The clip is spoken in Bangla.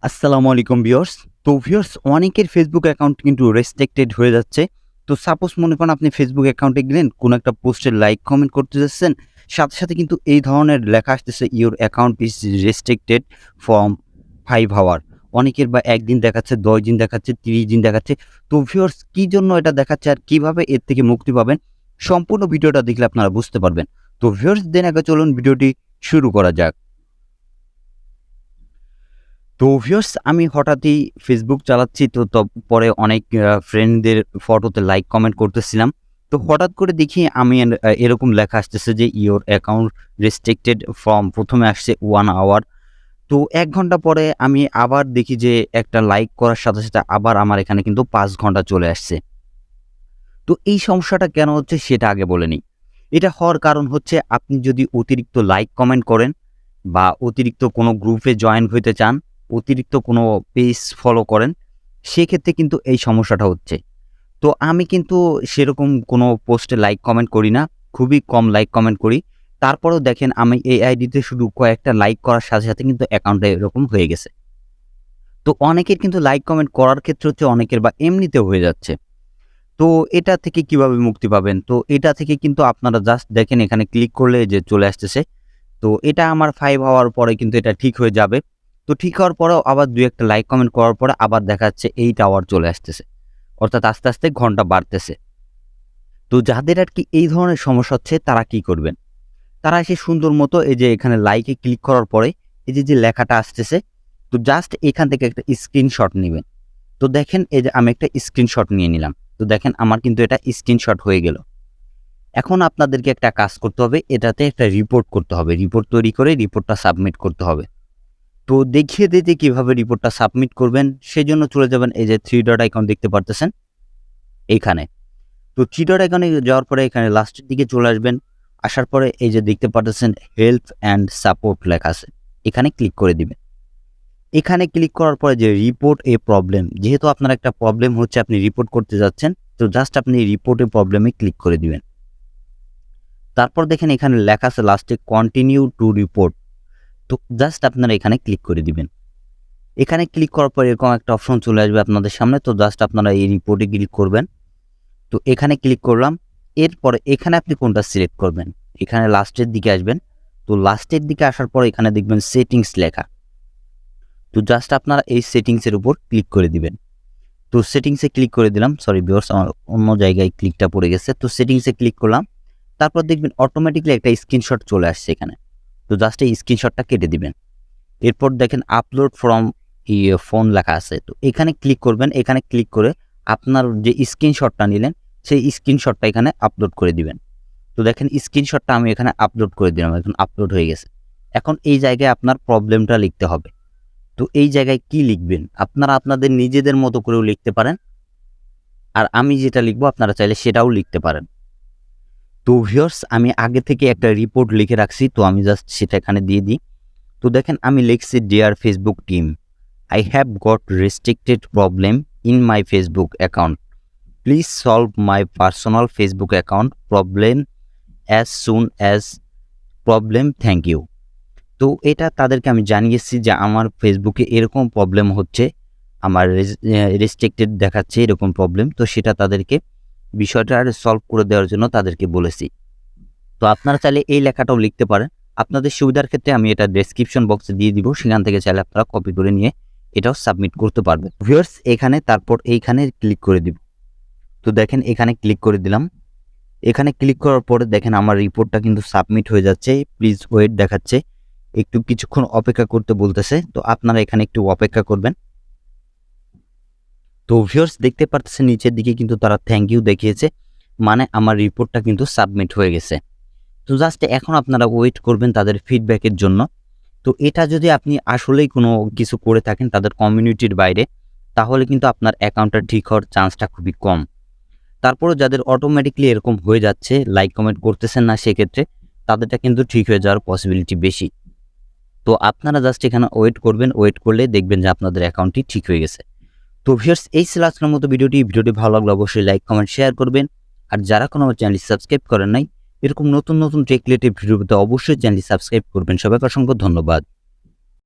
আসসালামু আলাইকুম ভিউয়ার্স। তো ভিউয়ার্স অনেকের ফেসবুক অ্যাকাউন্ট কিন্তু রেস্ট্রিক্টেড হয়ে যাচ্ছে। তো সাপোজ মনে করেন আপনি ফেসবুক অ্যাকাউন্টে গেলেন, কোনো একটা পোস্টে লাইক কমেন্ট করতে যাচ্ছেন, সাথে, সাথে কিন্তু এই ধরনের লেখা আসতেছে your account is restricted from 5 হাওয়ার। অনেকের বা ১ দিন দেখাচ্ছে, ১০ দিন দেখাচ্ছে, ৩০ দিন দেখাচ্ছে। তো ভিউয়ার্স কি জন্য এটা দেখাচ্ছে আর কিভাবে এর থেকে মুক্তি পাবেন? সম্পূর্ণ ভিডিওটা দেখলে আপনারা বুঝতে পারবেন। তো ভিউয়ার্স দেন আগে চলুন ভিডিওটি শুরু করা যাক। তো ভিউয়ার্স আমি হঠাৎই ফেসবুক চালাচ্ছি তো পরে অনেক ফ্রেন্ডদের ফটোতে লাইক কমেন্ট করতেছিলাম। তো হঠাৎ করে দেখি আমি এরকম লেখা আসতেছে যে ইওর অ্যাকাউন্ট রেস্ট্রিক্টেড ফ্রম, প্রথমে আসছে 1 আওয়ার। তো ১ ঘন্টা পরে আমি আবার দেখি যে একটা লাইক করার সাথে, সাথে আবার আমার এখানে কিন্তু ৫ ঘন্টা চলে আসছে। তো এই সমস্যাটা কেন হচ্ছে সেটা আগে বলে নিই। এটা হওয়ার কারণ হচ্ছে আপনি যদি অতিরিক্ত লাইক কমেন্ট করেন বা অতিরিক্ত কোনো গ্রুপে জয়েন হইতে চান, অতিরিক্ত কোনো পেজ ফলো করেন, সেক্ষেত্রে কিন্তু এই সমস্যাটা হচ্ছে। তো আমি কিন্তু সেরকম কোনো পোস্টে লাইক কমেন্ট করি না। খুবই কম লাইক কমেন্ট করি। তারপরেও দেখেন আমি এই আইডিতে শুধু কয়েকটা লাইক করার সাথে, সাথে কিন্তু অ্যাকাউন্টটা এরকম হয়ে গেছে। তো অনেকের কিন্তু লাইক কমেন্ট করার ক্ষেত্রে হচ্ছে অনেকের বা এমনিতেও হয়ে যাচ্ছে। তো এটা থেকে কিভাবে মুক্তি পাবেন? তো এটা থেকে কিন্তু আপনারা জাস্ট দেখেন এখানে ক্লিক করলে যে চলে আসতেছে। তো এটা আমার 5 হওয়ার পরে কিন্তু এটা ঠিক হয়ে যাবে। তো ঠিক হওয়ার পরেও আবার ২-১ টা লাইক কমেন্ট করার পরে আবার দেখা যাচ্ছে 8 আওয়ার চলে আসতেছে। অর্থাৎ আস্তে, আস্তে ঘন্টা বাড়তেছে। তো যাদের আরকি এই ধরনের সমস্যা হচ্ছে তারা কি করবেন? তারা এসে সুন্দর মতো এই যে এখানে লাইকে ক্লিক করার পরে এই যে লেখাটা আসতেছে, তো জাস্ট এখান থেকে একটা স্ক্রিনশট নিবেন। তো দেখেন এই যে আমি একটা স্ক্রিনশট নিয়ে নিলাম। তো দেখেন আমার কিন্তু এটা স্ক্রিনশট হয়ে গেল। এখন আপনাদেরকে একটা কাজ করতে হবে, এটাতে একটা রিপোর্ট করতে হবে। রিপোর্ট তৈরি করে রিপোর্টটা সাবমিট করতে হবে। তো দেখিয়ে দেই যে কিভাবে রিপোর্টটা সাবমিট করবেন। সেজন্য চলে যাবেন এই যে 3 ডট আইকন দেখতে পারতেছেন এইখানে। তো 3 ডট আইকনে যাওয়ার পরে এখানে লাস্টের দিকে চলে আসবেন। আসার পরে এই যে দেখতে পারতেছেন হেল্প অ্যান্ড সাপোর্ট লেখা আছে। এখানে ক্লিক করে দিবেন। এখানে ক্লিক করার পরে যে রিপোর্ট এ প্রবলেম, যেহেতু আপনার একটা প্রবলেম হচ্ছে আপনি রিপোর্ট করতে যাচ্ছেন, তো জাস্ট আপনি রিপোর্ট এ প্রবলেমে ক্লিক করে দিবেন। তারপর দেখেন এখানে লেখা আছে লাস্টে কন্টিনিউ টু রিপোর্ট। তো জাস্ট আপনারা এখানে ক্লিক করে দিবেন। এখানে ক্লিক করার পর এরকম একটা অপশন চলে আসবে আপনাদের সামনে। তো জাস্ট আপনারা এই রিপোর্টে ক্লিক করবেন। তো এখানে ক্লিক করলাম। এরপরে এখানে আপনি কোনটা সিলেক্ট করবেন? এখানে লাস্টের দিকে আসবেন। তো লাস্টের দিকে আসার পর এখানে দেখবেন সেটিংস লেখা। তো জাস্ট আপনারা এই সেটিংস এর উপর ক্লিক করে দিবেন। তো সেটিংসে ক্লিক করে দিলাম। সরি ভিউয়ার্স আমার অন্য জায়গায় ক্লিকটা পড়ে গেছে। তো সেটিংসে ক্লিক করলাম। তারপর দেখবেন অটোমেটিক্যালি একটা স্ক্রিনশট চলে আসছে এখানে। তো জাস্ট এই স্ক্রিনশটটা কেটে দিবেন। এরপর দেখেন আপলোড ফ্রম ফোন লেখা আছে। তো এখানে ক্লিক করবেন। এখানে ক্লিক করে আপনার যে স্ক্রিনশটটা নিলেন, সেই স্ক্রিনশটটা এখানে আপলোড করে দিবেন। তো দেখেন স্ক্রিনশটটা আমি এখানে আপলোড করে দিলাম। এখন আপলোড হয়ে গেছে। এখন এই জায়গায় আপনার প্রবলেমটা লিখতে হবে। তো এই জায়গায় কি লিখবেন? আপনারা আপনাদের নিজেদের মতো করেও লিখতে পারেন। আর আমি যেটা লিখবো আপনারা চাইলে সেটাও লিখতে পারেন। তো ভিউয়ার্স আমি আগে থেকে একটা রিপোর্ট লিখে রাখছি। তো আমি জাস্ট সেটা এখানে দিয়ে দিই। তো দেখেন আমি লিখছি dear Facebook team, I have got restricted problem in my Facebook account. Please solve my personal Facebook account problem as soon as problem. Thank you. তো এটা তাদেরকে আমি জানিয়েছি যে আমার ফেসবুকে এরকম প্রবলেম হচ্ছে, আমার রেস্ট্রিক্টেড দেখাচ্ছে এরকম প্রবলেম। তো সেটা তাদেরকে বিষয়টা সলভ করে দেওয়ার জন্য তাদেরকে বলেছি। তো আপনারা চাইলে এই লেখাটাও লিখতে পারেন। আপনাদের সুবিধার ক্ষেত্রে আমি এটা ডেসক্রিপশন বক্সে দিয়ে দিব। সেখান থেকে চাইলে আপনারা কপি করে নিয়ে এটাও সাবমিট করতে পারবেন। ভিউয়ার্স এখানে তারপর এইখানে ক্লিক করে দিব। তো দেখেন এখানে ক্লিক করে দিলাম। এখানে ক্লিক করার পরে দেখেন আমার রিপোর্টটা কিন্তু সাবমিট হয়ে যাচ্ছে। প্লিজ ওয়েট দেখাচ্ছে। একটু কিছুক্ষণ অপেক্ষা করতে বলতেছে। তো আপনারা এখানে একটু অপেক্ষা করবেন। তো ভিউয়ার্স দেখতে পারতেছেন নিচের দিকে কিন্তু তারা থ্যাংক ইউ দেখিয়েছে। মানে আমার রিপোর্টটা কিন্তু সাবমিট হয়ে গেছে। তো জাস্ট এখন আপনারা ওয়েট করবেন তাদের ফিডব্যাকের জন্য। তো এটা যদি আপনি আসলেই কোনো কিছু করে থাকেন তাদের কমিউনিটির বাইরে, তাহলে কিন্তু আপনার অ্যাকাউন্টটা ঠিক হওয়ার চান্সটা খুবই কম। তারপরেও যাদের অটোমেটিক্যালি এরকম হয়ে যাচ্ছে, লাইক কমেন্ট করতেছেন না, সেক্ষেত্রে তাদেরটা কিন্তু ঠিক হয়ে যাওয়ার পসিবিলিটি বেশি। তো আপনারা জাস্ট এখানে ওয়েট করবেন। ওয়েট করলে দেখবেন যে আপনাদের অ্যাকাউন্টটি ঠিক হয়ে গেছে। তো ভিউয়ার্স এই ছিল আজকের মতো ভিডিওটি ভালো লাগলে অবশ্যই লাইক কমেন্ট শেয়ার করবেন। আর যারা কোনো আমার চ্যানেলটি সাবস্ক্রাইব করেন নাই, এরকম নতুন টেক রিলেটেড ভিডিও পেতে অবশ্যই চ্যানেলটি সাবস্ক্রাইব করবেন। সবাইকে অসংখ্য ধন্যবাদ।